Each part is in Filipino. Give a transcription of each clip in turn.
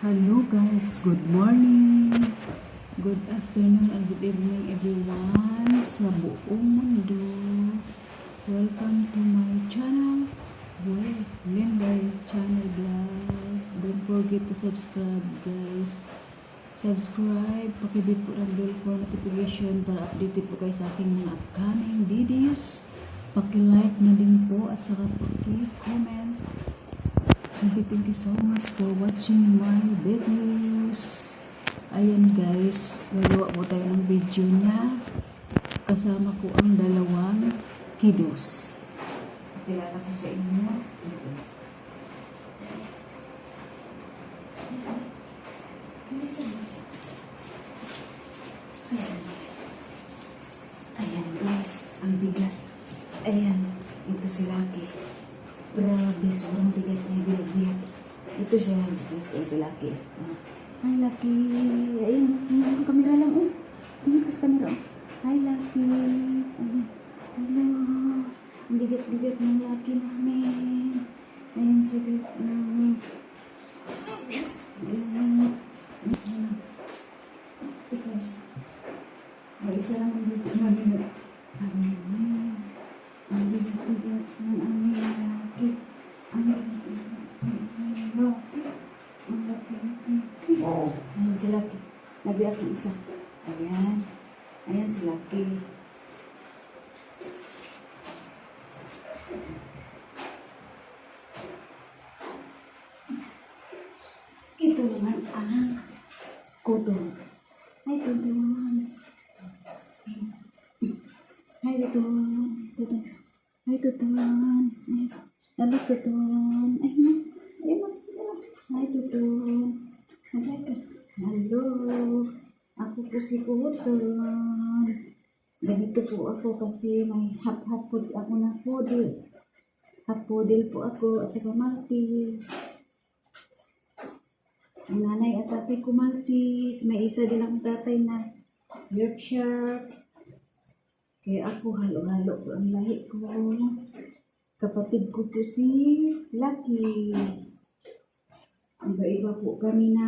Hello guys, good morning, good afternoon, and good evening everyone sa buong mundo. Welcome to my channel, Linday Channel Vlog. Don't forget to subscribe guys. Subscribe, pakibit po ang bell for notification para updated po kayo sa aking mga upcoming videos. Paki-like na din po at saka paki-comment. Thank you so much for watching my videos. Ayan guys, magawa po tayo ng video niya. Kasama ko ang dalawang kiddos. Pakilala ko sa inyo. Ayan guys, ang bigat. Ayan, ito si Lucky. Grabe, sobrang bigat niya, bilag-bilag. Ito siya, guys, si Lucky. Hi, Lucky. Ayun, tingnan ko kamera lang, oh. Tingnan ko sa kamera, oh. Hi, Lucky. Ayun. Hello. Ang bigat-bigat ng Lucky namin. Ayun siya, guys. May isa lang ang dito namin. Ayun. Ang bigat-bigat ng aming Lucky. Ang Lucky. Ayan si Lucky. Nabiyak ng isa. Ayan. Ayan si Lucky. Ito naman ang Kuton. Ay, Tuton. Hi, Tuton. Tuton. Hi, Tuton. Hello, Tuton. Ay, no. Hi, Tuton. Hi, ka. Hello. Ako po si Kuton. Ganito po ako kasi may half-half po ako na poodle. Half poodle po ako at saka Maltese. Ang nanay at tatay ko Maltese. May isa din akong tatay na Yorkshire. Kaya ako halo-halo po ang lahi ko. Kapatid ko po si Lucky. Iba-iba po kami na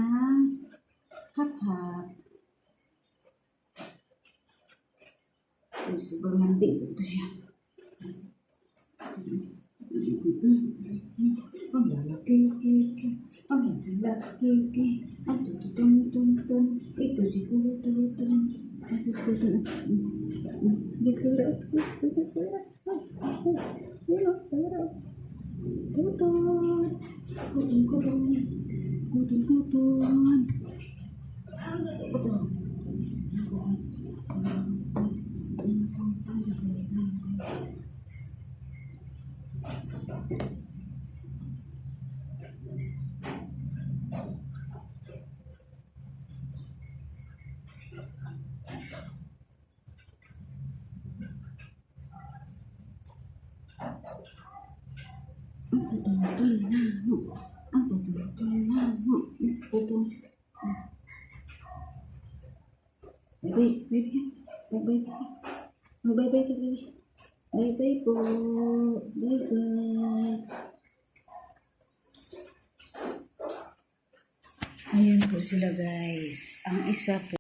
hap-hap. Sobrang lambing ito siya. Ang lalaki. Ang lalaki. Ang tututun. Ito si Kuton. Ito si Kuton. Kuton. Bye-bye po. Bye-bye. Ayan po sila guys. Ang isa po